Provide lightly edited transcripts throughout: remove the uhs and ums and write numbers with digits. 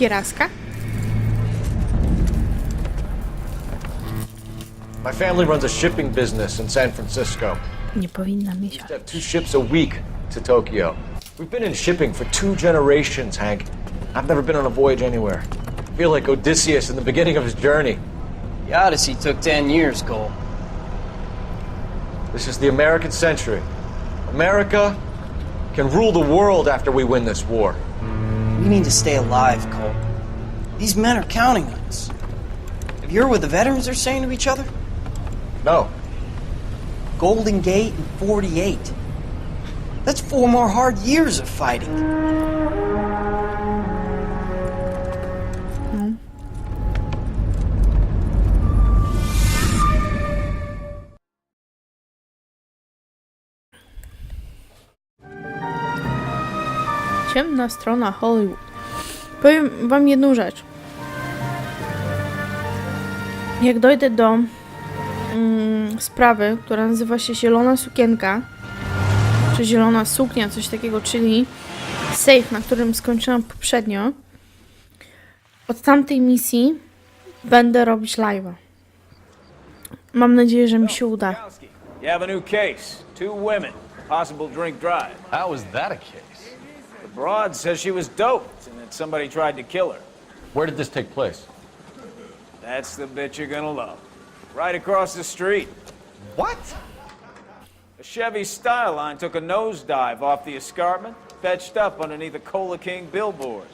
Pieraska? My family runs a shipping business in San Francisco. Nie powinna mieć. We have 2 ships a week to Tokyo. We've been in shipping for 2 generations, Hank. I've never been on a voyage anywhere. I feel like Odysseus in the beginning of his journey. The Odyssey took 10 years, Cole. This is the American century. America can rule the world after we win this war. We need to stay alive, Cole. These men are counting on us. Have you heard what the veterans are saying to each other? No. Golden Gate in 48. That's 4 more hard years of fighting. Ciemna strona Hollywood. Powiem wam jedną rzecz. Jak dojdę do sprawy, która nazywa się zielona sukienka, czy zielona suknia, coś takiego, czyli safe, na którym skończyłam poprzednio, od tamtej misji będę robić live'a. Mam nadzieję, że mi się uda. You have a new case. 2 women. Possible drink drive. How was that a case? The broad says she was doped and that somebody tried to kill her. Where did this take place? That's the bit you're gonna love. Right across the street. What? A Chevy Styline took a nosedive off the escarpment, fetched up underneath a Cola King billboard.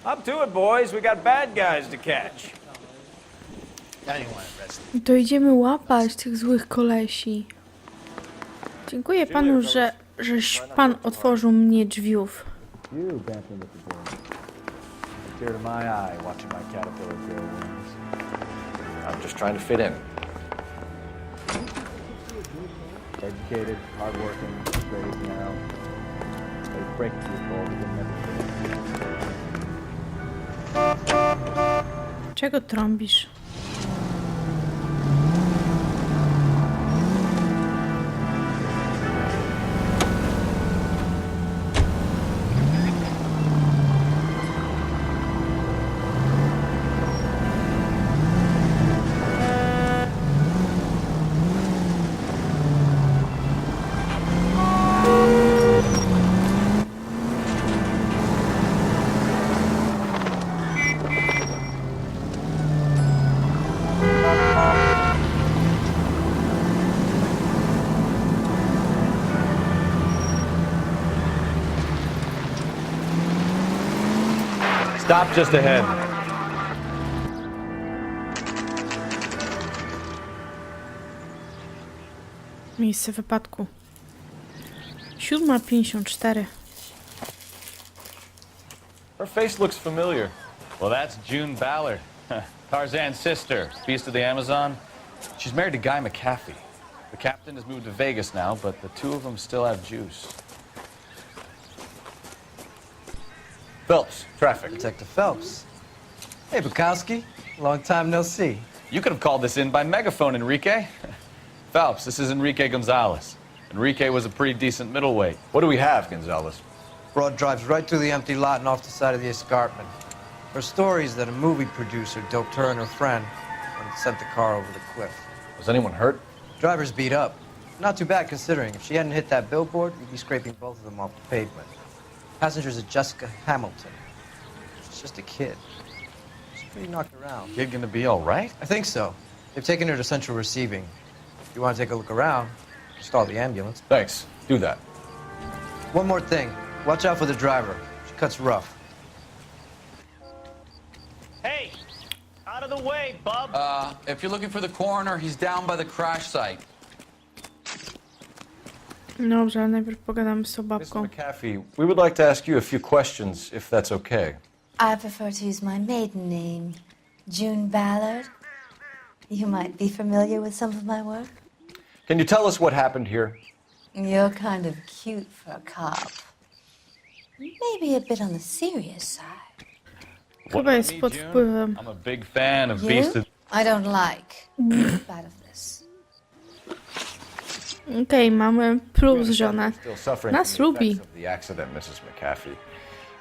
Up to it, boys. We got bad guys to catch. To idziemy łapać tych złych kolesi. Dziękuję panu, żeś pan otworzył mnie drzwiów. You dancing with the boys. A tear to my eye watching my caterpillar grow wings. I'm just trying to fit in. Educated, hardworking, straight and narrow. They break to your goal, but they never fail. Czego trąbisz? Stop just ahead. Miejsce wypadku. 7:54. Her face looks familiar. Well, that's June Ballard, Tarzan's sister, beast of the Amazon. She's married to Guy McAfee. The captain has moved to Vegas now, but the 2 of them still have juice. Phelps, traffic. Detective Phelps. Hey, Bukowski. Long time no see. You could have called this in by megaphone, Enrique. Phelps, this is Enrique Gonzalez. Enrique was a pretty decent middleweight. What do we have, Gonzalez? Broad drives right through the empty lot and off the side of the escarpment. Her story is that a movie producer doped her and her friend and sent the car over the cliff. Was anyone hurt? Driver's beat up. Not too bad considering. If she hadn't hit that billboard, we'd be scraping both of them off the pavement. Passenger's a Jessica Hamilton. She's just a kid. She's pretty knocked around. Kid gonna be all right? I think so. They've taken her to central receiving. If you want to take a look around, just call the ambulance. Thanks. Do that. One more thing. Watch out for the driver. She cuts rough. Hey! Out of the way, bub! If you're looking for the coroner, he's down by the crash site. Dobrze, ale najpierw pogadamy z tą Mr. babką. McAfee, we would like to ask you a few questions, if that's okay. I prefer to use my maiden name, June Ballard. You might be familiar with some of my work. Can you tell us what happened here? You're kind of cute for a cop. Maybe a bit on the serious side. Chyba jest pod wpływem. I'm a big fan of You? Beast of... I don't like the bad of this. Okej, mamy plus, że ona Still suffering nas from the lubi. effects of the accident, Mrs. McAfee.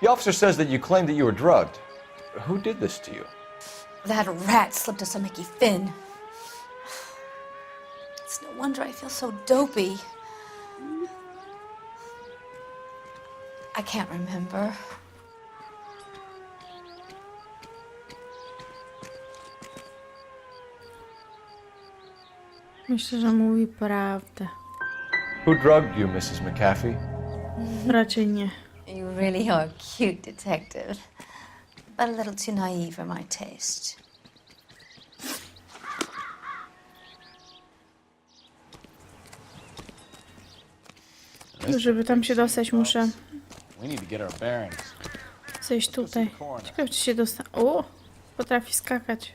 The officer says that you claimed that you were drugged. Who did this to you? That rat slipped us a Mickey Finn. It's no wonder I feel so dopey. I can't remember. Myślę, że mówi prawdę. Who drugged you, Mrs. McAfee? Raczej nie. You really are a cute detective, but a little too naive for my taste. Żeby tam się dostać, muszę We need to get our bearings. zejść tutaj. Ciekawe, czy się dostanę. O! Potrafi skakać.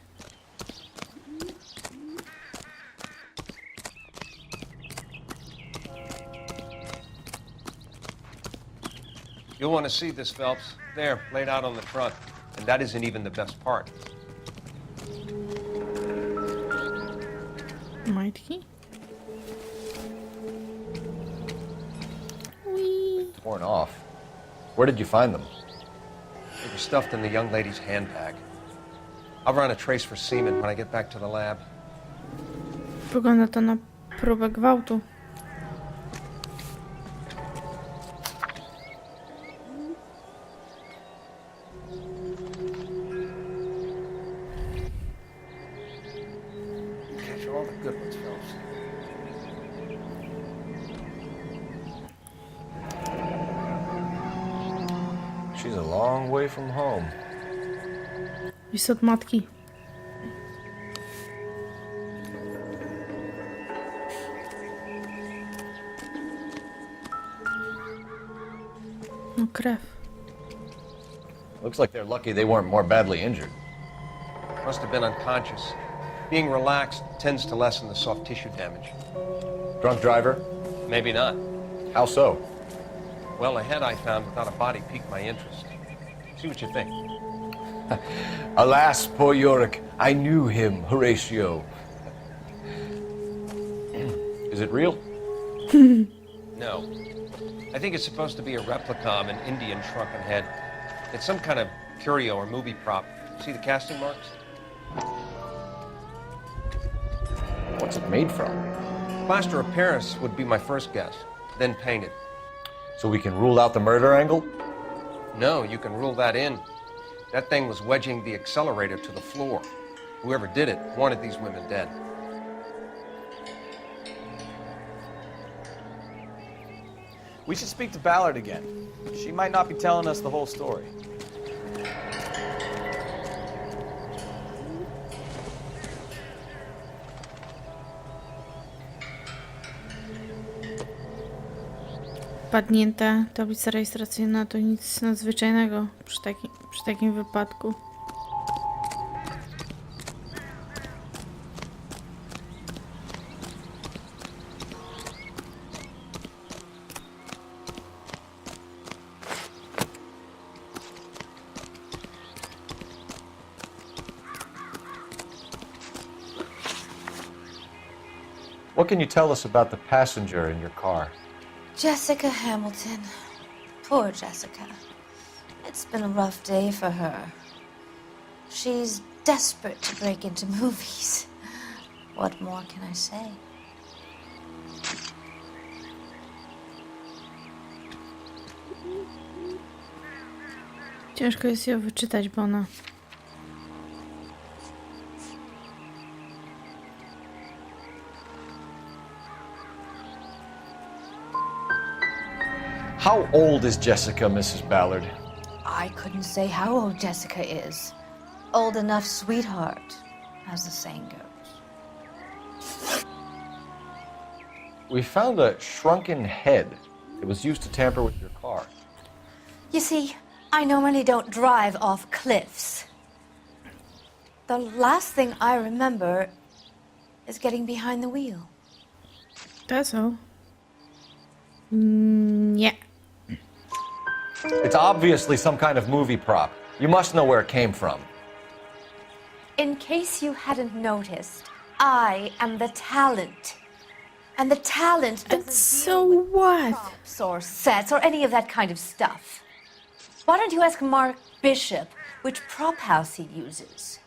You'll want to see this, Phelps. There, laid out on the front. And that isn't even the best part. Majtki? Whee! Torn off. Where did you find them? They were stuffed in the young lady's handbag. I'll run a trace for semen when I get back to the lab. Wygląda to na próbę gwałtu. Catch all the good ones, Phelps. She's a long way from home. Jest od matki. No krew. Looks like they're lucky they weren't more badly injured. Must have been unconscious. Being relaxed tends to lessen the soft tissue damage. Drunk driver? Maybe not. How so? Well, a head I found without a body piqued my interest. See what you think. Alas, poor Yorick, I knew him, Horatio. Is it real? No. I think it's supposed to be a replica of an Indian shrunken head. It's some kind of curio or movie prop. See the casting marks? What's it made from? Plaster of Paris would be my first guess, then painted. So we can rule out the murder angle? No, you can rule that in. That thing was wedging the accelerator to the floor. Whoever did it wanted these women dead. We should speak to Ballard again. She might not be telling us the whole story. Padnięta tablica rejestracyjna to nic nadzwyczajnego przy takim wypadku. What can you tell us about the passenger in your car? Jessica Hamilton. Poor Jessica. It's been a rough day for her. She's desperate to break into movies. What more can I say? Ciężko jest ją wyczytać, bo ona... How old is Jessica, Mrs. Ballard? I couldn't say how old Jessica is. Old enough, sweetheart, as the saying goes. We found a shrunken head. It was used to tamper with your car. You see, I normally don't drive off cliffs. The last thing I remember is getting behind the wheel. That's all. Nie. It's obviously some kind of movie prop. You must know where it came from. In case you hadn't noticed, I am the talent. And the talent doesn't So deal with what? props or sets or any of that kind of stuff. Why don't you ask Mark Bishop, which prop house he uses.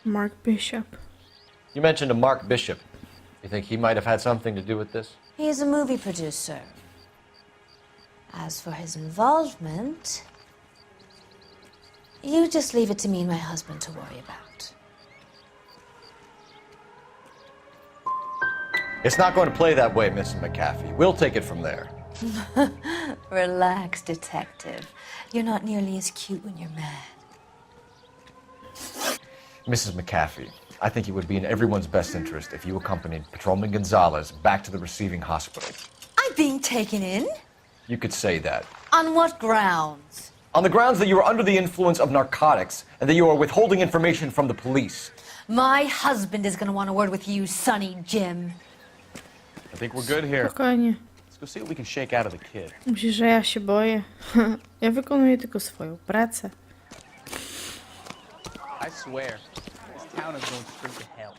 Mark Bishop. You mentioned a Mark Bishop. You think he might have had something to do with this? He is a movie producer. As for his involvement, you just leave it to me and my husband to worry about. It's not going to play that way, Mrs. McAfee. We'll take it from there. Relax, detective. You're not nearly as cute when you're mad. Mrs. McAfee, I think it would be in everyone's best interest if you accompanied Patrolman Gonzalez back to the receiving hospital. I'm being taken in? You could say that. On what grounds? On the grounds that you are under the influence of narcotics and that you are withholding information from the police. My husband is going to want a word with you, Sonny Jim. I think we're good here. Spokojnie. Let's go see what we can shake out of the kid. Myślisz, że ja się boję? Ja wykonuję tylko swoją pracę. I swear, this town is going straight to hell.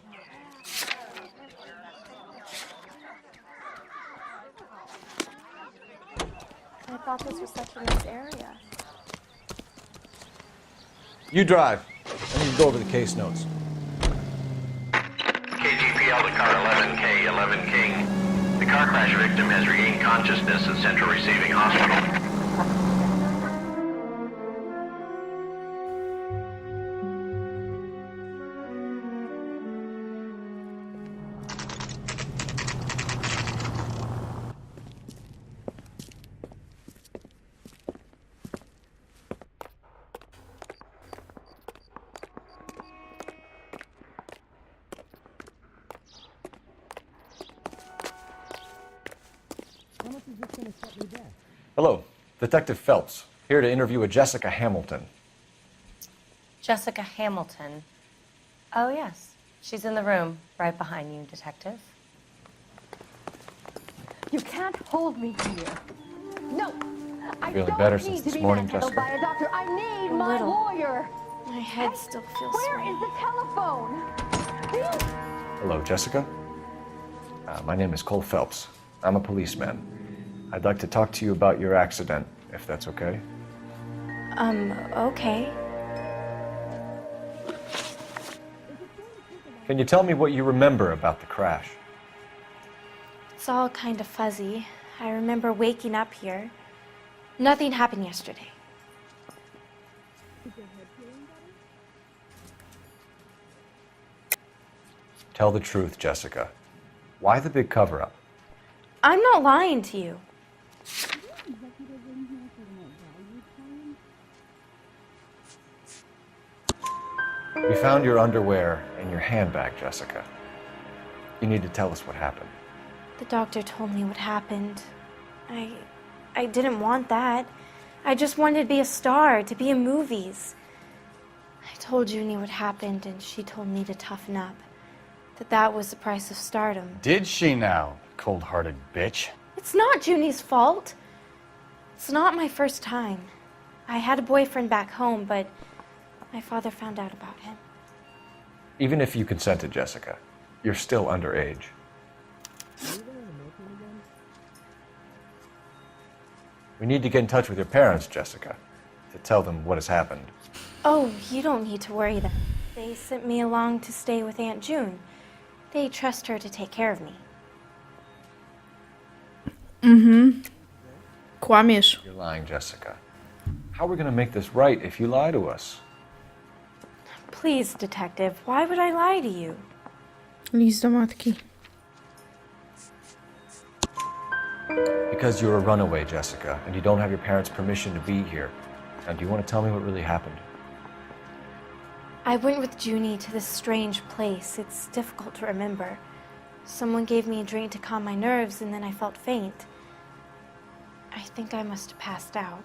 I thought this was such a nice area. You drive. I need to go over the case notes. KGPL to car 11K, 11 King. The car crash victim has regained consciousness at Central Receiving Hospital. Hello, Detective Phelps, here to interview a Jessica Hamilton. Jessica Hamilton. Oh, yes. She's in the room, right behind you, Detective. You can't hold me here. No, I Feeling don't better need since to this be morning, manhandled Jessica? by a doctor. I need A my little. lawyer. My head still feels Where sore. is the telephone? Hello, Jessica. My name is Cole Phelps. I'm a policeman. I'd like to talk to you about your accident, if that's okay. Okay. Can you tell me what you remember about the crash? It's all kind of fuzzy. I remember waking up here. Nothing happened yesterday. Tell the truth, Jessica. Why the big cover-up? I'm not lying to you. We found your underwear in your handbag, Jessica. You need to tell us what happened. The doctor told me what happened. I didn't want that. I just wanted to be a star, to be in movies. I told Junie what happened, and she told me to toughen up. That was the price of stardom. Did she now, cold-hearted bitch? It's not Junie's fault. It's not my first time. I had a boyfriend back home, but my father found out about him. Even if you consented, Jessica, you're still underage. We need to get in touch with your parents, Jessica, to tell them what has happened. Oh, you don't need to worry then. They sent me along to stay with Aunt June. They trust her to take care of me. Kłamiesz. You're lying, Jessica. How are we going to make this right if you lie to us? Please, detective, why would I lie to you? List do matki. Because you're a runaway, Jessica, and you don't have your parents' permission to be here. Now, do you want to tell me what really happened? I went with Junie to this strange place. It's difficult to remember. Someone gave me a drink to calm my nerves, and then I felt faint. I think I must have passed out.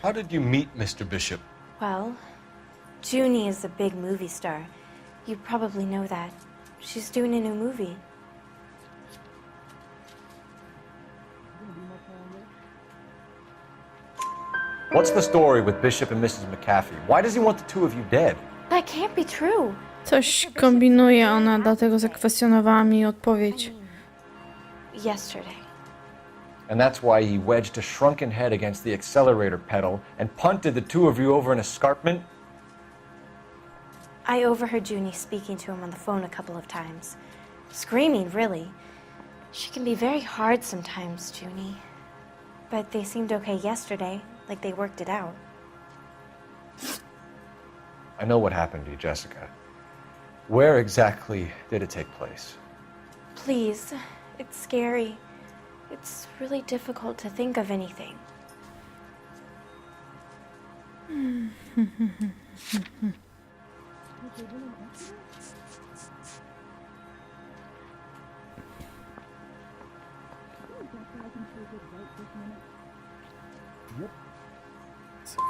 How did you meet Mr. Bishop? Well, Junie is a big movie star. You probably know that. She's doing a new movie. What's the story with Bishop and Mrs. McAfee? Why does he want the two of you dead? That can't be true. Coś kombinuje ona, dlatego zakwestionowała mi odpowiedź. Yesterday. And that's why he wedged a shrunken head against the accelerator pedal and punted the two of you over an escarpment? I overheard Junie speaking to him on the phone a couple of times. Screaming, really. She can be very hard sometimes, Junie. But they seemed okay yesterday, like they worked it out. I know what happened to you, Jessica. Where exactly did it take place? Please, it's scary. It's really difficult to think of anything.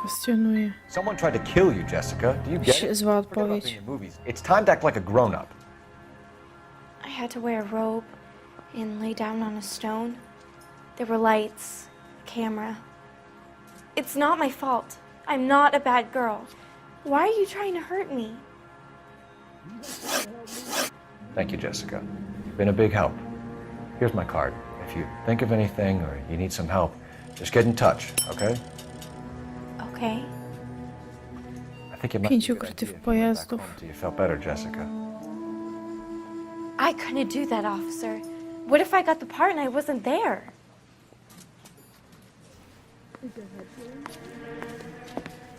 Kwestionuję. Someone tried to kill you, Jessica. Do you get it? Zła Forget about odpowiedź. being in movies. It's time to act like a grown-up. I had to wear a robe and lay down on a stone. There were lights, a camera. It's not my fault. I'm not a bad girl. Why are you trying to hurt me? Thank you, Jessica. You've been a big help. Here's my card. If you think of anything or you need some help, just get in touch, okay? Okay. I think it might 5 be a good ukrytych idea if you went back pojazdów. home till you felt better, Jessica. I couldn't do that, officer. What if I got the part and I wasn't there?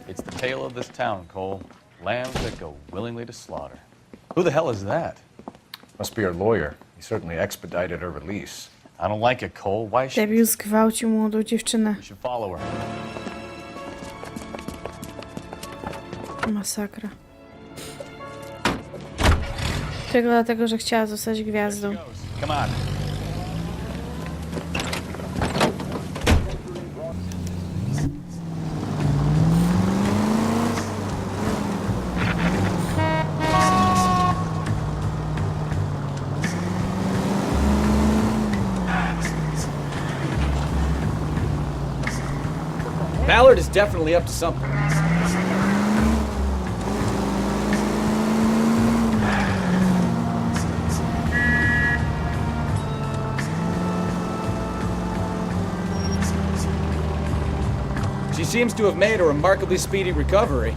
It's the tale of this town, Cole. Lambs that go willingly to slaughter. Who the hell is that? Must be her lawyer. He certainly expedited her release. I don't like it, Cole. Why should Debiut zgwałcił młodą dziewczynę. we should follow her? Masakra. Tylko dlatego, że chciała zostać gwiazdą. Come on. Ballard is definitely up to something. She seems to have made a remarkably speedy recovery.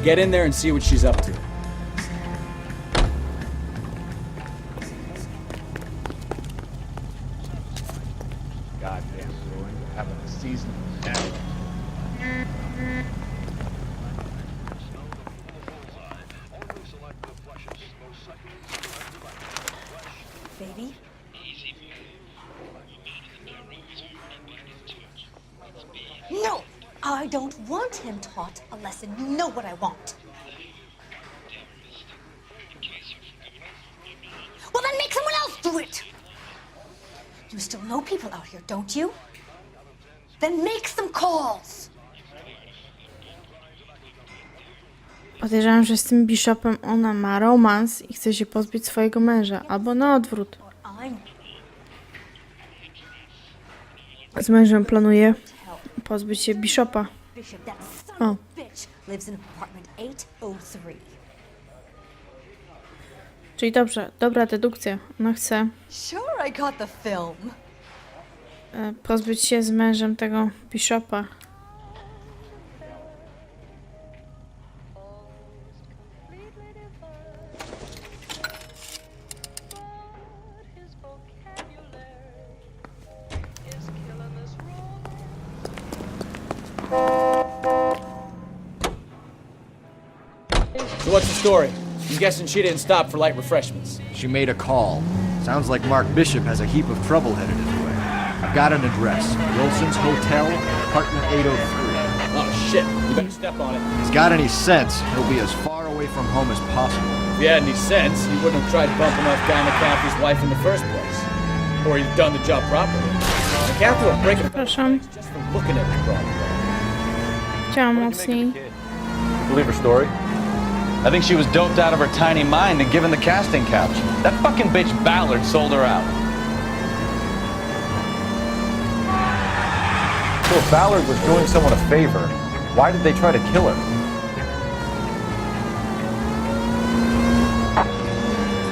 Get in there and see what she's up to. Goddamn boy, having a season of hell. Baby? No! I don't want him taught a lesson. You know what I want. Well, then make someone else do it! You still know people out here, don't you? Then make some calls! Podejrzewam, że z tym Bishopem ona ma romans i chce się pozbyć swojego męża. Albo na odwrót. Z mężem planuje pozbyć się Bishopa. Bishop, that son O. of a bitch, lives in apartment 803. Czyli dobrze, dobra dedukcja. Ona chce Sure, I got the film. pozbyć się z mężem tego Bishopa. So what's the story? I'm guessing she didn't stop for light refreshments. She made a call. Sounds like Mark Bishop has a heap of trouble headed his way. I've got an address. Wilson's Hotel, apartment 803. Oh shit, you better step on it. If he's got any sense, he'll be as far away from home as possible. If he had any sense, he wouldn't have tried bumping off Guy McCaffrey's wife in the first place. Or he'd done the job properly. McCaffrey will break a Przepraszam. just for looking at the problem. Chciałam mocniej. Believe her story? I think she was doped out of her tiny mind and given the casting couch. That fucking bitch Ballard sold her out. So if Ballard was doing someone a favor, why did they try to kill her?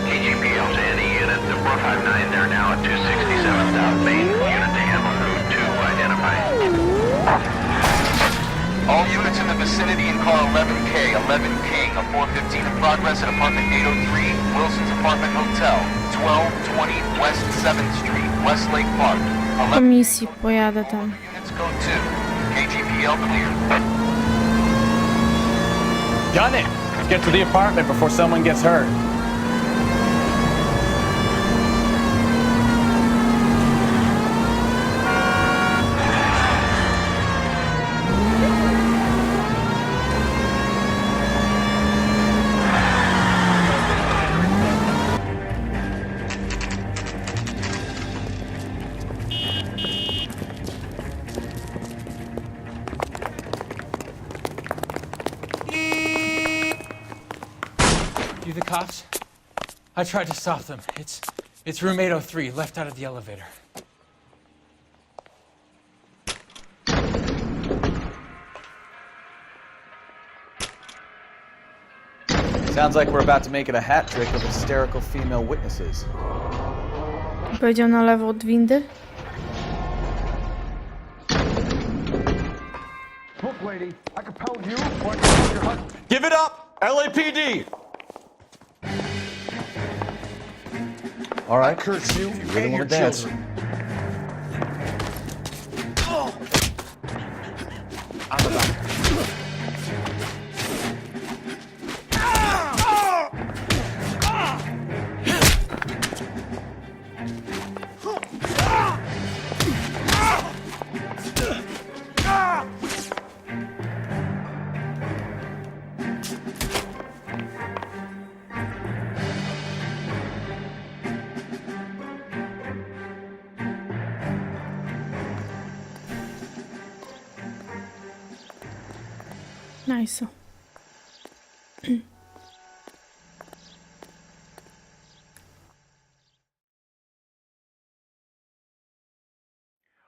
KGPL to any unit. The 459, they're now at 267 South Main. Unit to handle route 2 identified. All units in the vicinity in car 11K, 11 King, a 415 in progress at apartment 803, Wilson's Apartment Hotel, 1220 West 7th Street, Westlake Park. Po misji pojadę tam. Units go to KGPL clear. Gun it! Let's get to the apartment before someone gets hurt. You the cops? I tried to stop them. It's room 803, left out of the elevator. Sounds like we're about to make it a hat trick of hysterical female witnesses. Powiedział na lewo od windy. Look, lady, I compelled you or your husband. Give it up! LAPD! All right, curse you really want to dance. I'm the back. Nice.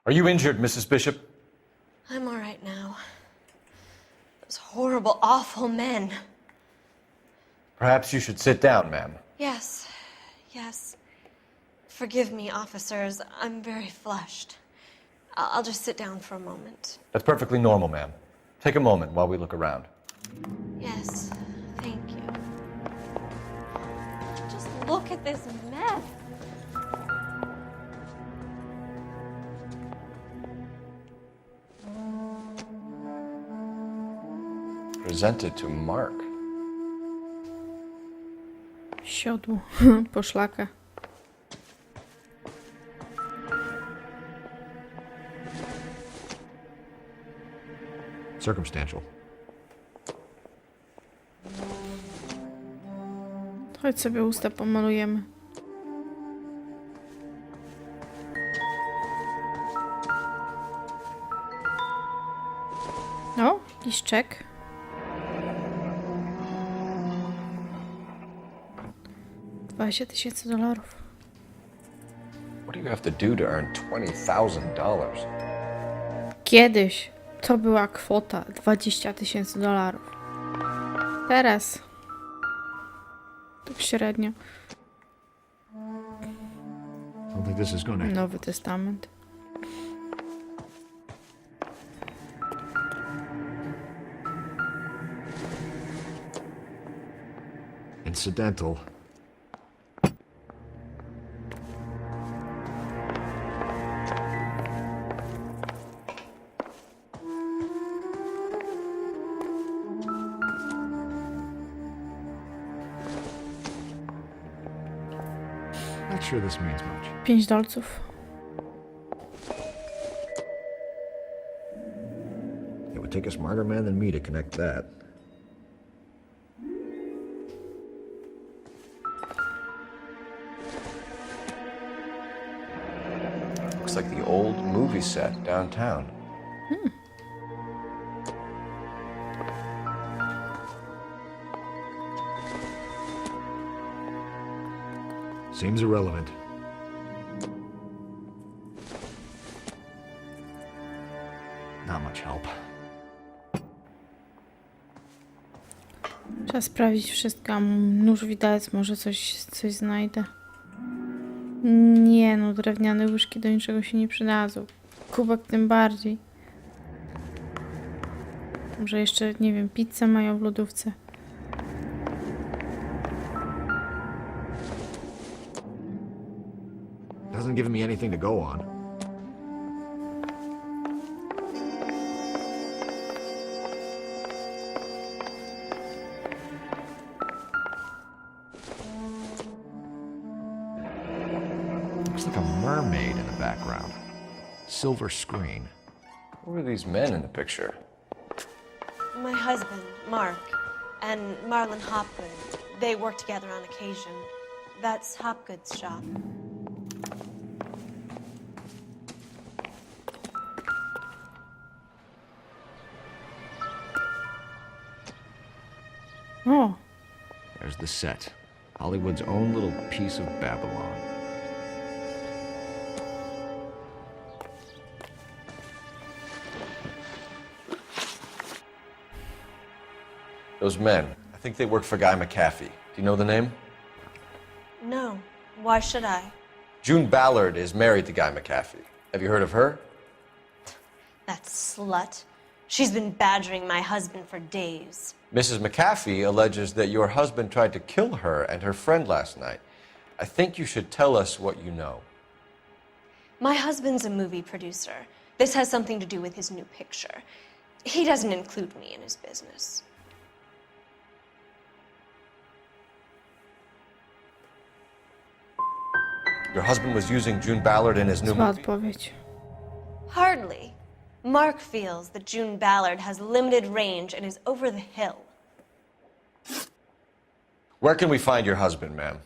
Are you injured, Mrs. Bishop? I'm all right now. Those horrible, awful men. Perhaps you should sit down, ma'am. Yes, yes. Forgive me, officers. I'm very flushed. I'll just sit down for a moment. That's perfectly normal, ma'am. Take a moment while we look around. Yes, thank you. Just look at this mess. Presented to Mark. Siodło. Poszlaka. Circumstantial. Chodź sobie usta pomalujemy. O, jakiś czek. $20,000. What do you have to do to earn $20,000? Kiedyś to była kwota $20,000. Teraz tak średnio. don't think this is gonna... Nowy Testament. Incidental. sure this means much. $5. It would take a smarter man than me to connect that. Looks like the old movie set downtown. Seems irrelevant. Not much help. Trzeba sprawdzić wszystko, a nóż widać, może coś znajdę. Nie no, drewniane łyżki do niczego się nie przydadzą. Kubek tym bardziej. Może jeszcze, nie wiem, pizzę mają w lodówce. Doesn't give me anything to go on. Looks like a mermaid in the background. Silver screen. Who are these men in the picture? My husband, Mark, and Marlon Hopgood. They work together on occasion. That's Hopgood's shop. Oh. There's the set. Hollywood's own little piece of Babylon. Those men, I think they work for Guy McAfee. Do you know the name? No. Why should I? June Ballard is married to Guy McAfee. Have you heard of her? That slut. She's been badgering my husband for days. Mrs. McAfee alleges that your husband tried to kill her and her friend last night. I think you should tell us what you know. My husband's a movie producer. This has something to do with his new picture. He doesn't include me in his business. Your husband was using June Ballard in his new Zła movie? odpowiedź. Hardly. Mark feels that June Ballard has limited range and is over the hill. Where can we find your husband, ma'am?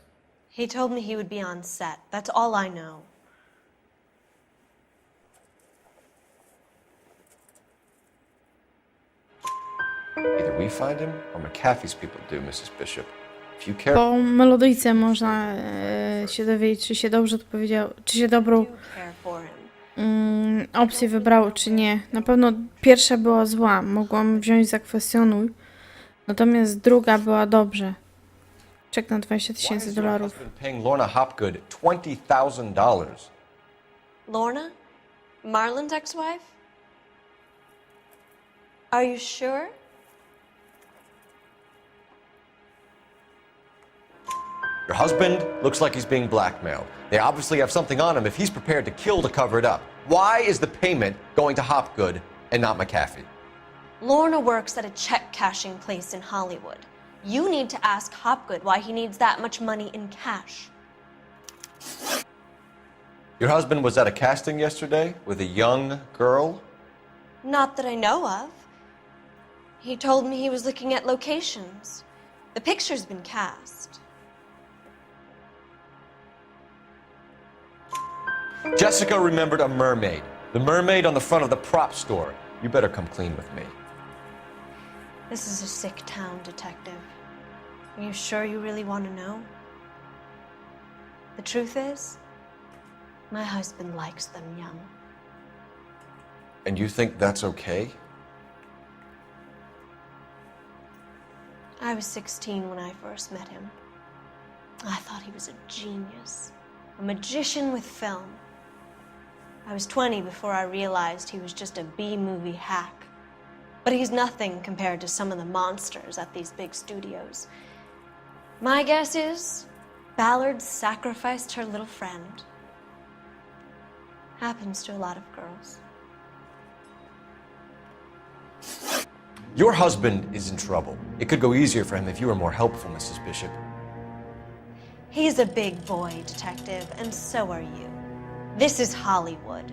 He told me he would be on set. That's all I know. Either we find him or McAfee's people do, Mrs. Bishop. If you care... Po melodyjce można się dowiedzieć, czy się dobrze odpowiedział, czy się dobrą opcję wybrało, czy nie. Na pewno pierwsza była zła, mogłam wziąć zakwestionuj, natomiast druga była dobrze. Czek na $20,000. Paying Lorna Hopgood $20,000. Lorna? Marlon's ex-wife? Are you sure? Your husband looks like he's being blackmailed. They obviously have something on him if he's prepared to kill to cover it up. Why is the payment going to Hopgood and not McAfee? Lorna works at a check-cashing place in Hollywood. You need to ask Hopgood why he needs that much money in cash. Your husband was at a casting yesterday with a young girl? Not that I know of. He told me he was looking at locations. The picture's been cast. Jessica remembered a mermaid. The mermaid on the front of the prop store. You better come clean with me. This is a sick town, Detective. Are you sure you really want to know? The truth is, my husband likes them young. And you think that's okay? I was 16 when I first met him. I thought he was a genius, a magician with film. I was 20 before I realized he was just a B-movie hack. But he's nothing compared to some of the monsters at these big studios. My guess is Ballard sacrificed her little friend. Happens to a lot of girls. Your husband is in trouble. It could go easier for him if you were more helpful, Mrs. Bishop. He's a big boy, detective, and so are you. This is Hollywood.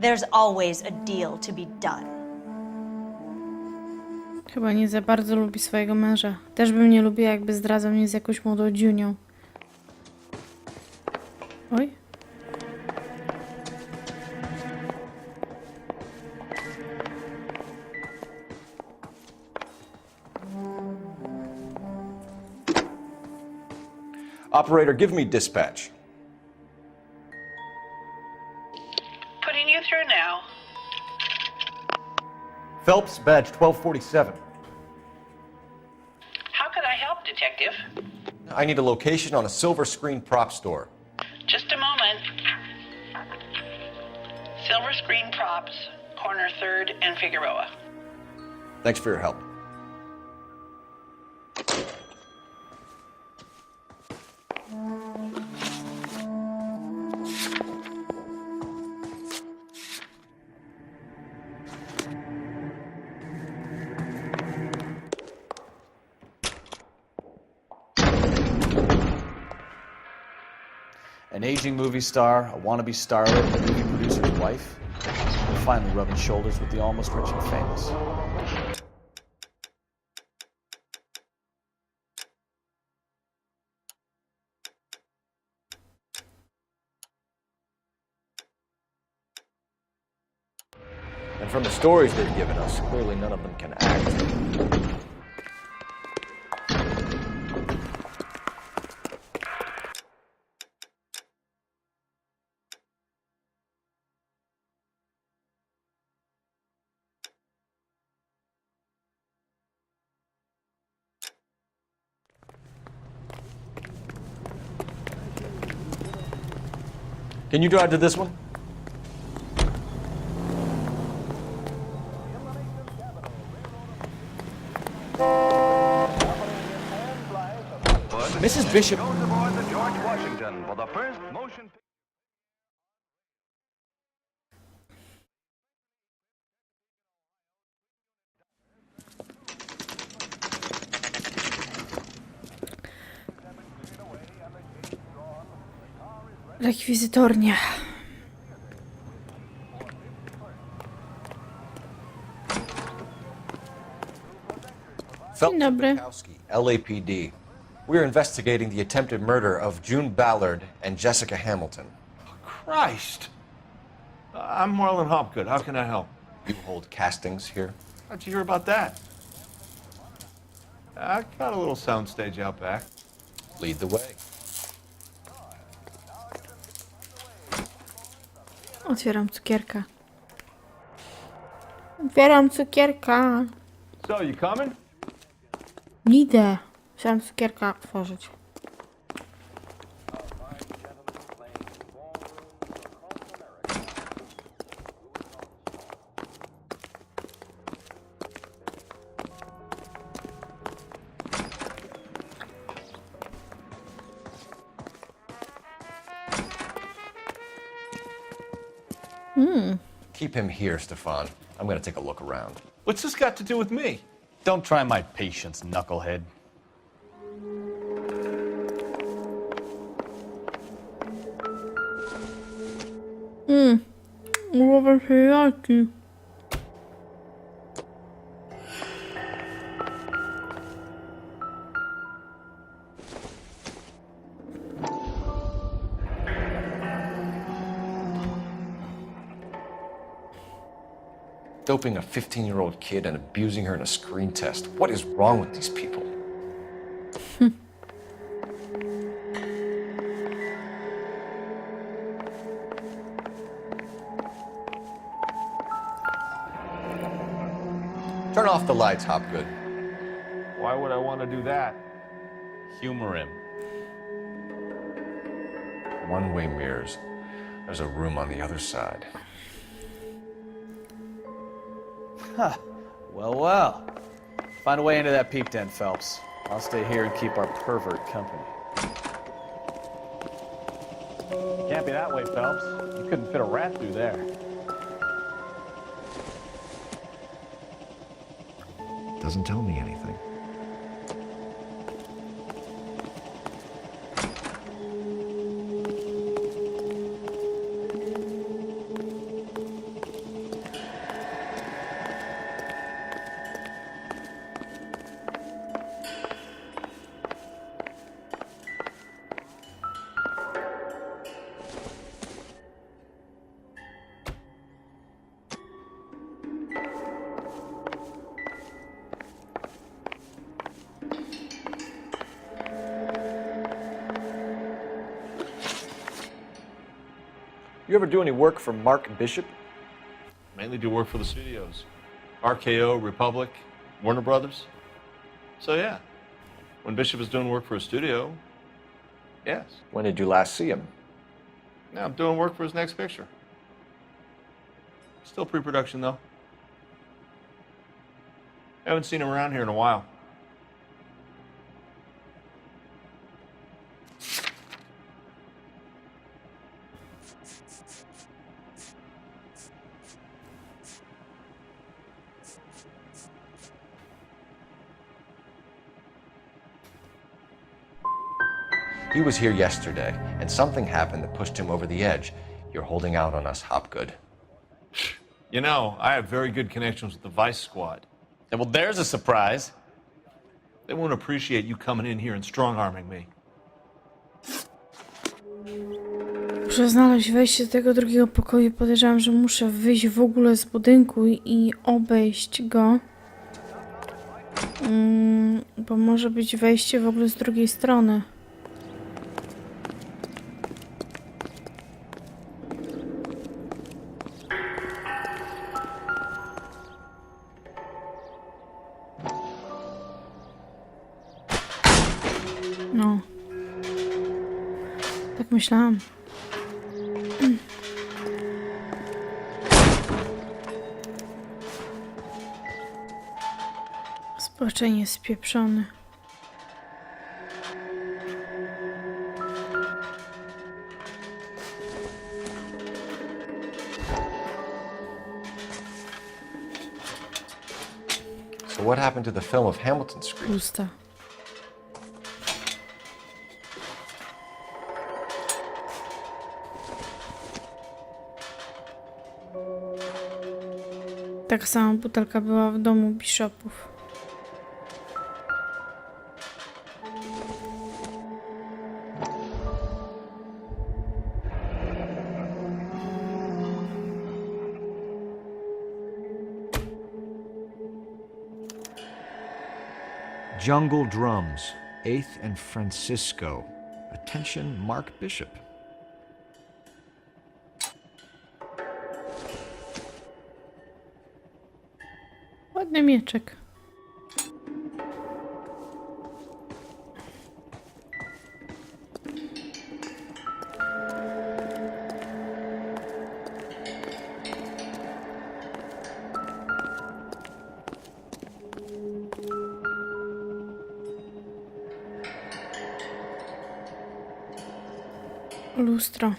There's always a deal to be done. Chyba nie za bardzo lubi swojego męża. Też bym nie lubiła, jakby zdradzał mnie z jakąś młodą dziunią. Oj. Operator, give me dispatch. Putting you through now. Phelps, badge 1247. How can I help, Detective? I need a location on a silver screen prop store. Just a moment. Silver Screen Props, corner 3rd and Figueroa. Thanks for your help. An aging movie star, a wannabe starlet, a movie producer's wife. We're finally rubbing shoulders with the almost rich and famous. And from the stories they've given us, clearly none of them can act. Can you drive to this one? Mrs. Bishop. Rekwizytornia. Dzień dobry. LAPD. We're investigating the attempted murder of June Ballard and Jessica Hamilton. Christ! I'm Marlon Hopgood. How can I help? You hold castings here? How'd you hear about that? I got a little soundstage out back. Lead the way. Otwieram cukierka. Otwieram cukierka. So, you coming? Idę. Chciałam cukierka otworzyć. Keep him here, Stefan. I'm gonna take a look around. What's this got to do with me? Don't try my patience, knucklehead. Głowę się jaki. Doping a 15-year-old kid and abusing her in a screen test. What is wrong with these people? Turn off the lights, Hopgood. Why would I want to do that? Humor him. One-way mirrors. There's a room on the other side. Huh. Well, well. Find a way into that peep den, Phelps. I'll stay here and keep our pervert company. Can't be that way, Phelps. You couldn't fit a rat through there. Doesn't tell me anything. You ever do any work for Mark Bishop? Mainly do work for the studios. RKO, Republic, Warner Brothers. So yeah, when Bishop is doing work for a studio, yes. When did you last see him? Now I'm doing work for his next picture. Still pre-production though. Haven't seen him around here in a while. He was here yesterday, and something happened that pushed him over the edge. You're holding out on us, Hopgood. You know, I have very good connections with the Vice Squad. Well, there's a surprise. They won't appreciate you coming in here and strong-arming me. Muszę znaleźć wejście do tego drugiego pokoju. Podejrzewam, że muszę wyjść w ogóle z budynku i obejść go. Bo może być wejście w ogóle z drugiej strony. No. Tak myślałam. Zobaczenie spieprzony. So what happened to the film of Hamilton's screen? Pusta. Taka sama butelka była w domu Bishopów. Jungle Drums, 8th and Francisco. Attention, Mark Bishop. Ładny mieczek. Lustro.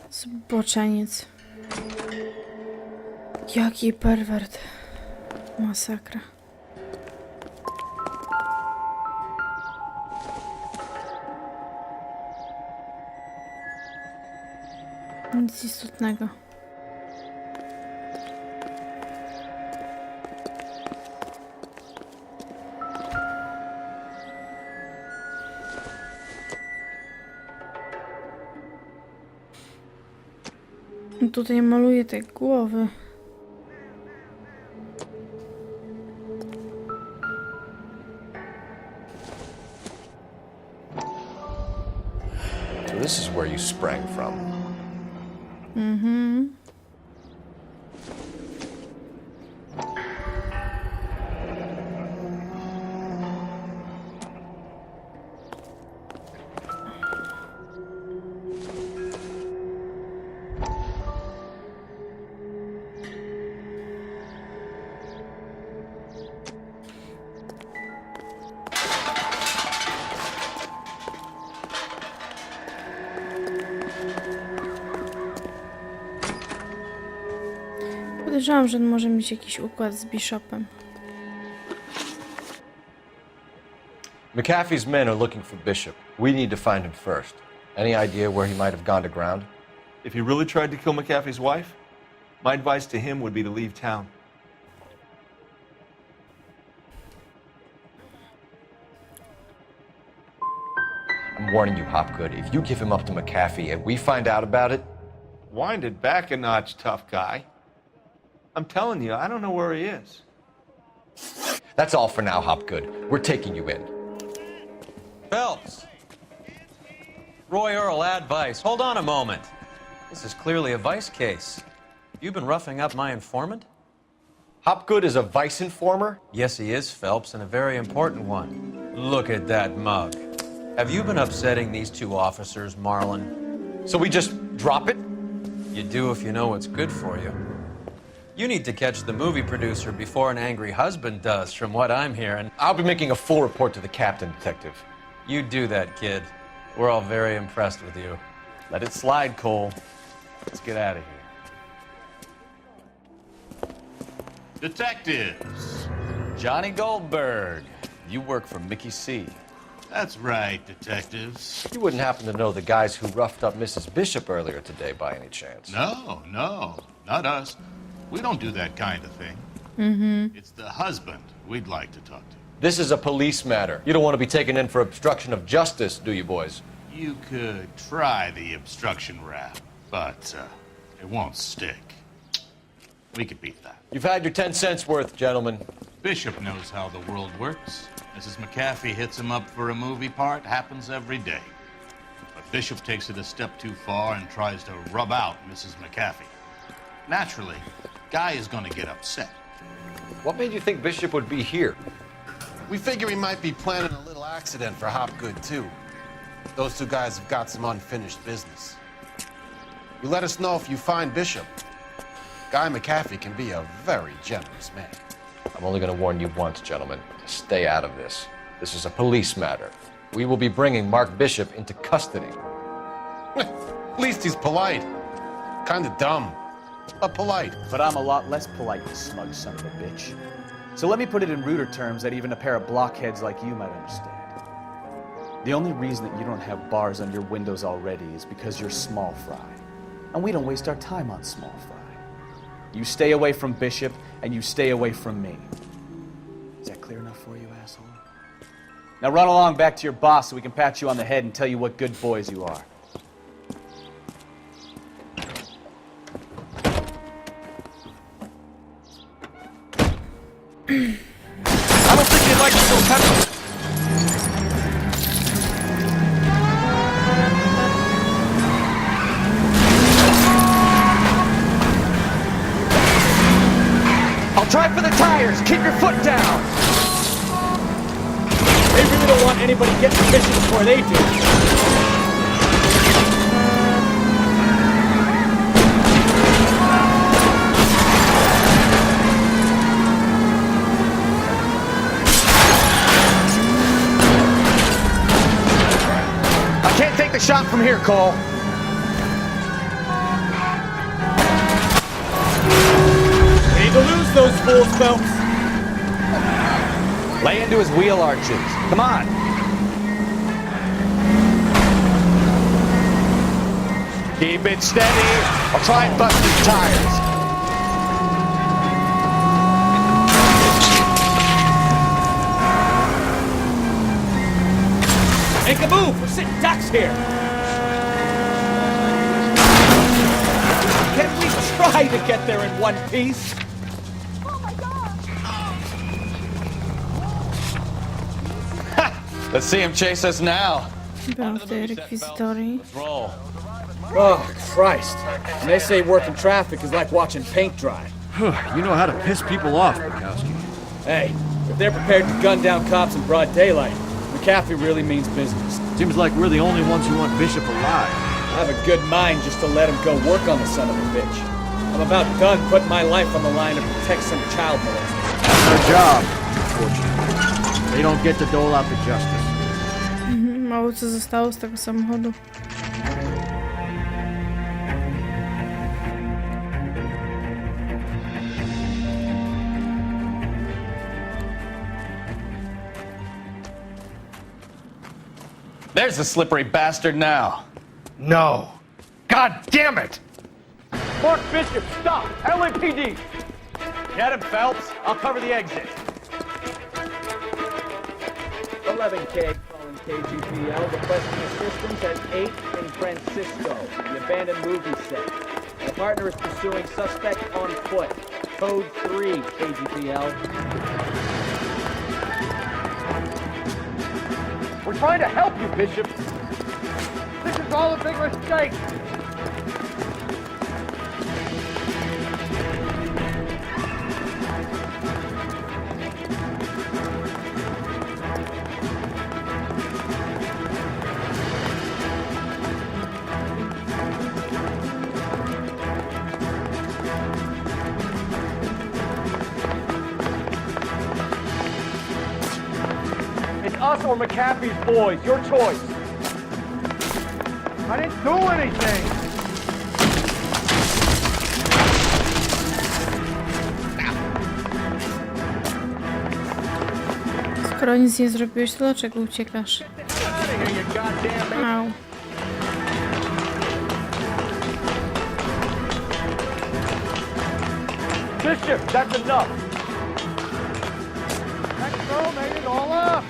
Zboczeniec. Jaki perwert. Masakra. Nic istotnego. Tutaj maluję te głowy. So this is where you sprang from. Mhm. Podejrzewam, że on może mieć jakiś układ z Bishopem. McAfee's men are looking for Bishop. We need to find him first. Any idea where he might have gone to ground? If he really tried to kill McAfee's wife, my advice to him would be to leave town. I'm warning you, Hopgood. If you give him up to McAfee and we find out about it... Wind it back a notch, tough guy. I'm telling you, I don't know where he is. That's all for now, Hopgood. We're taking you in. Phelps! Roy Earl, advice. Hold on a moment. This is clearly a vice case. You've been roughing up my informant? Hopgood is a vice informer? Yes, he is, Phelps, and a very important one. Look at that mug. Have you been upsetting these two officers, Marlon? So we just drop it? You do if you know what's good for you. You need to catch the movie producer before an angry husband does, from what I'm hearing. I'll be making a full report to the captain, Detective. You do that, kid. We're all very impressed with you. Let it slide, Cole. Let's get out of here. Detectives. Johnny Goldberg. You work for Mickey C. That's right, detectives. You wouldn't happen to know the guys who roughed up Mrs. Bishop earlier today by any chance? No, not us. We don't do that kind of thing. Mm-hmm. It's the husband we'd like to talk to. This is a police matter. You don't want to be taken in for obstruction of justice, do you, boys? You could try the obstruction rap, but it won't stick. We could beat that. You've had your 10 cents worth, gentlemen. Bishop knows how the world works. Mrs. McAfee hits him up for a movie part, happens every day. But Bishop takes it a step too far and tries to rub out Mrs. McAfee. Naturally, Guy is going to get upset. What made you think Bishop would be here? We figure he might be planning a little accident for Hopgood, too. Those two guys have got some unfinished business. You let us know if you find Bishop. Guy McAfee can be a very generous man. I'm only going to warn you once, gentlemen. Stay out of this. This is a police matter. We will be bringing Mark Bishop into custody. At least he's polite. Kind of dumb, but polite. But I'm a lot less polite, you smug son of a bitch. So let me put it in ruder terms that even a pair of blockheads like you might understand. The only reason that you don't have bars on your windows already is because you're small fry. And we don't waste our time on small fry. You stay away from Bishop, and you stay away from me. Is that clear enough for you, asshole? Now run along back to your boss so we can pat you on the head and tell you what good boys you are. I don't think you'd like to go cut. I'll try for the tires. Keep your foot down. They really don't want anybody getting Bishop before they do. Take the shot from here, Cole. We need to lose those fools, Phelps. Lay into his wheel arches. Come on. Keep it steady. I'll try and bust his tires. Make a move! We're sitting ducks here! Can we try to get there in one piece? Oh my God! Let's see him chase us now. Beauty rekwizytorii. Let's roll. Oh, Christ. When they say working traffic is like watching paint dry. You know how to piss people off, Bukowski. Hey, if they're prepared to gun down cops in broad daylight, McAfee really means business. Seems like we're the only ones who want Bishop alive. I have a good mind just to let him go work on the son of a bitch. I'm about done putting my life on the line to protect some child molester. That's their job, unfortunately. They don't get to dole out the justice. Mało co zostało z tego samochodu. There's the slippery bastard now. No. God damn it! Mark Bishop, stop! LAPD! Get him, Phelps. I'll cover the exit. 11K calling KGPL, requesting assistance at 8 in Francisco, the abandoned movie set. My partner is pursuing suspect on foot. Code 3, KGPL. We're trying to help you, Bishop. This is all a big mistake. It's us or McAfee's boys. Your choice. I didn't do anything. Skoro nic nie zrobiłeś, to dlaczego uciekasz? Au. Bishop, that's enough. That girl made it all up.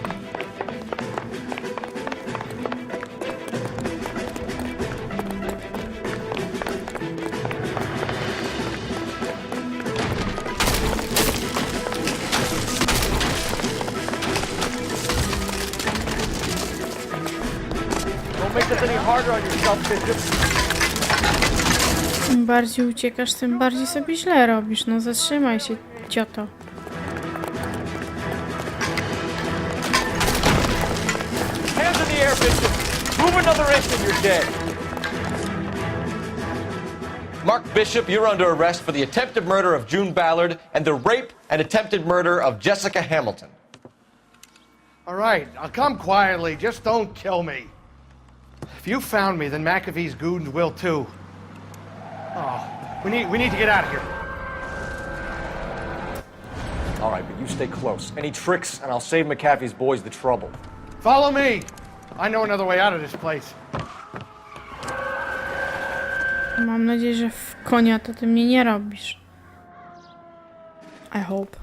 Don't make this any harder on yourself, Bishop. Im bardziej uciekasz, tym bardziej sobie źle robisz. No zatrzymaj się, cioto. Hands in the air, Bishop. Move another inch and you're dead. Mark Bishop, you're under arrest for the attempted murder of June Ballard and the rape and attempted murder of Jessica Hamilton. All right, I'll come quietly. Just don't kill me. If you found me, then McAfee's goons will too. Oh, we need to get out of here. All right, but you stay close. Any tricks, and I'll save McAfee's boys the trouble. Follow me. I know another way out of this place. Mam nadzieję, że w konia to ty mnie nie robisz. I hope.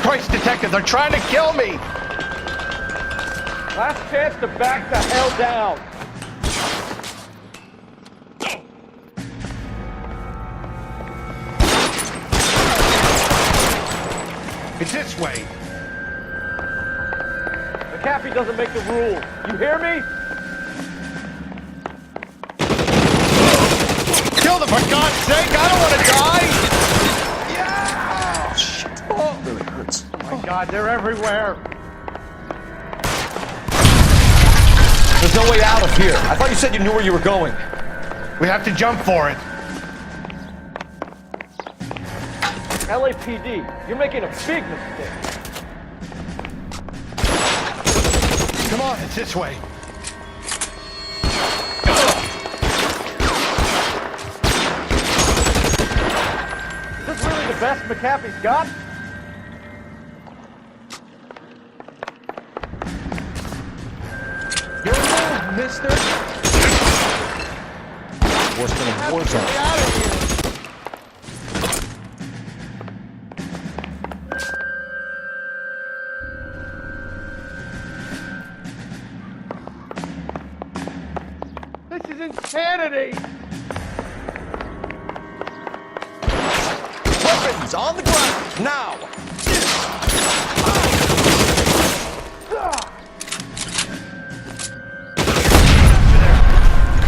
Christ, detective, they're trying to kill me. Last chance to back the hell down. It's this way. McAfee doesn't make the rules. You hear me? Kill them, for God's sake! I don't want to die! Yeah! Oh, shit. Oh, it really hurts. Oh, my God, they're everywhere. There's no way out of here. I thought you said you knew where you were going. We have to jump for it. LAPD, you're making a big mistake. Come on, it's this way. Is this really the best McAfee's got? Your move, mister. Worse than a war zone. Get out of here. This is insanity! Weapons on the ground, now!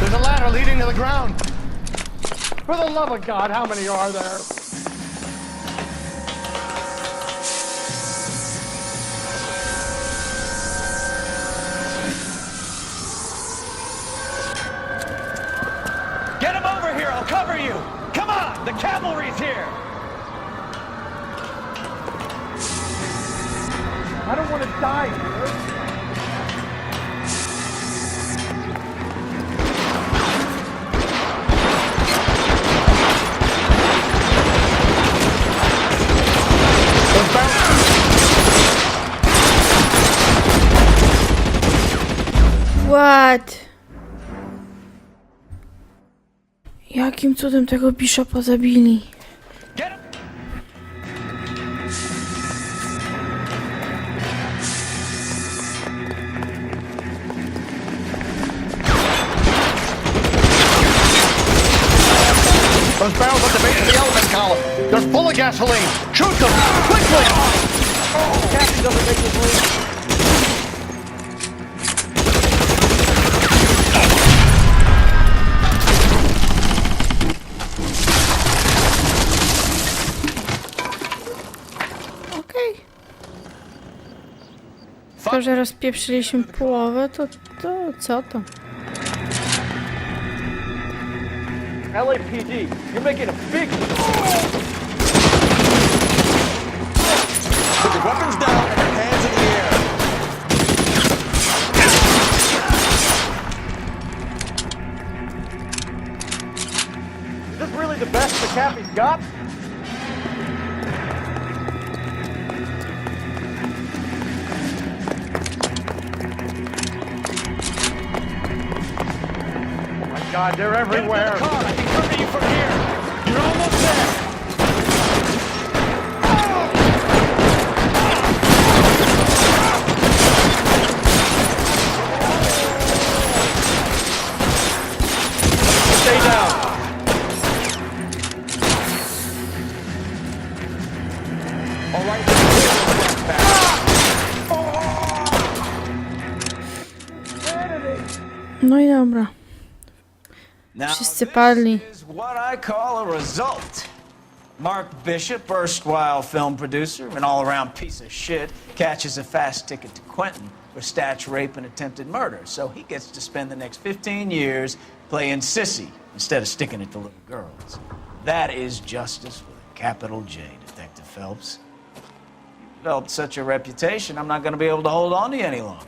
There's a ladder leading to the ground. For the love of God, how many are there? Get him over here, I'll cover you! Come on, the cavalry's here! I don't want to die here. What? Jakim cudem tego Bishopa zabili? Those barrels at the base of the elephant column. They're full of gasoline. Shoot them! Quickly! Captain doesn't make this move. to, że rozpieprzyliśmy połowę, to co to? LAPD, you're making a big... Put your weapons down and your hands in the air. Is this really the best McAfee's got? Oh my God, they're everywhere. Get in the car. I can cover you from here. You're almost there. Stay down. All right. No i dobra. Now, Wszyscy padli. this is what I call a result. Mark Bishop, erstwhile film producer and all-around piece of shit, catches a fast ticket to Quentin for statch rape and attempted murder. So he gets to spend the next 15 years playing sissy instead of sticking it to little girls. That is justice with a capital J, Detective Phelps. You've developed such a reputation, I'm not going to be able to hold on to you any longer.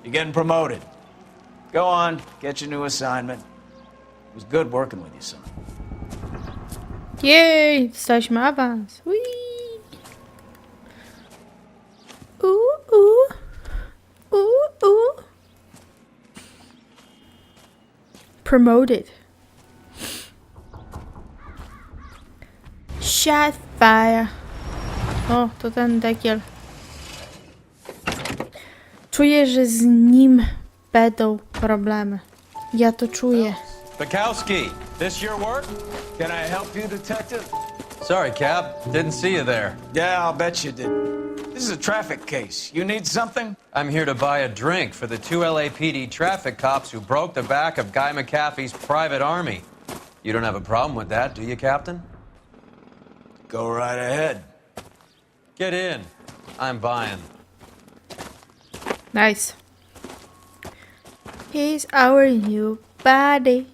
You're getting promoted. Go on, get your new assignment. It was good working with you, son. Jej, dostaliśmy awans. Ui. Promoted. Shot fire. O, to ten dekiel. Czuję, że z nim będą problemy. Ja to czuję. Bukowski, this your work? Can I help you, Detective? Sorry, Cap. Didn't see you there. Yeah, I'll bet you did. This is a traffic case. You need something? I'm here to buy a drink for the 2 LAPD traffic cops who broke the back of Guy McAfee's private army. You don't have a problem with that, do you, Captain? Go right ahead. Get in. I'm buying. Nice. He's our new buddy.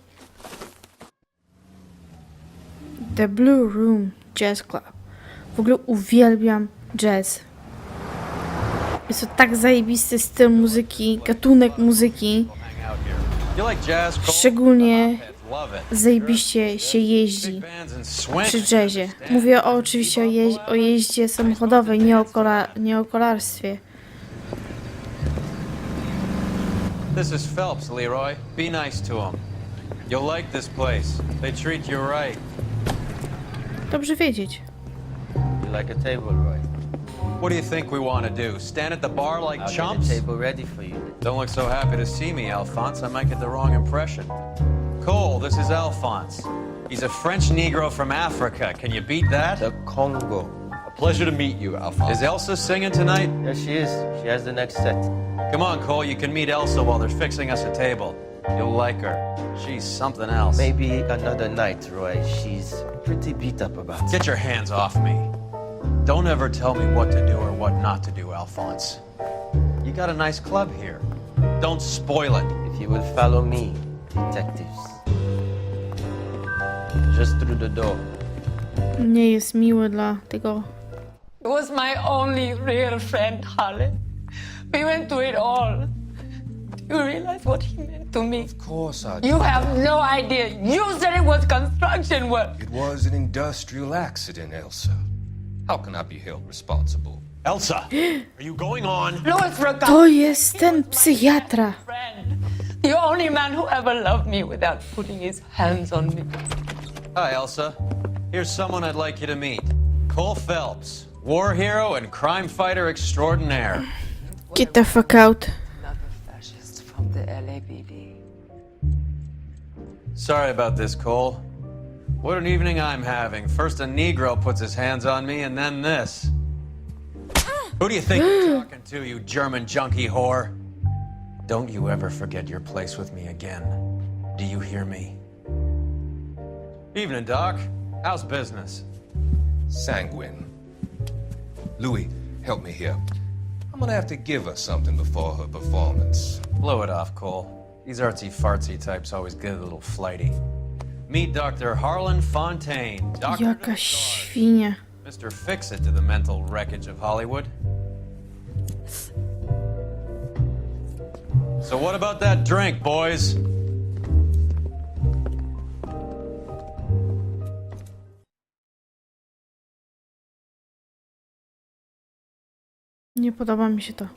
The Blue Room Jazz Club. W ogóle uwielbiam jazz. Jest to tak zajebisty styl muzyki, gatunek muzyki. You like jazz, Cole? Szczególnie Love it. zajebiście się jeździ przy jazzie. Mówię oczywiście o jeździe samochodowej, nie o kolarstwie. This is Phelps, Leroy. Be nice to him. You'll like this place. They treat you right. Dobrze wiedzieć. You like a table, Roy? What do you think we want to do? Stand at the bar like I'll chumps? get a table ready for you. Don't look so happy to see me, Alphonse. I might get the wrong impression. Cole, this is Alphonse. He's a French Negro from Africa. Can you beat that? The Congo. A pleasure to meet you, Alphonse. Is Elsa singing tonight? Yes, she is. She has the next set. Come on, Cole. You can meet Elsa while they're fixing us a table. You'll like her. She's something else. Maybe another night, Roy. She's pretty beat up about it. Get your hands off me. Don't ever tell me what to do or what not to do, Alphonse. You got a nice club here. Don't spoil it. If you will follow me, detectives. Just through the door. Nie jest miły dla tego. He was my only real friend, Harlan. We went through it all. Do you realize what he meant to me? Of course I do. You have no idea. You said it was construction work. It was an industrial accident, Elsa. How can I be held responsible? Elsa, are you going on? Louis Rogan. To jest ten psychiatra. The only man who ever loved me without putting his hands on me. Hi, Elsa. Here's someone I'd like you to meet. Cole Phelps, war hero and crime fighter extraordinaire. Get the fuck out. From the LAPD. Sorry about this, Cole. What an evening I'm having. First a Negro puts his hands on me, and then this. Who do you think you're talking to, you German junkie whore? Don't you ever forget your place with me again. Do you hear me? Evening, Doc. How's business? Sanguine. Louis, help me here. I'm gonna have to give her something before her performance. Blow it off, Cole. These artsy-fartsy types always get a little flighty. Meet Dr. Harlan Fontaine. Dr. Jaka świnia. Mr. Fix-It to the mental wreckage of Hollywood. So what about that drink, boys? Nie podoba mi się to.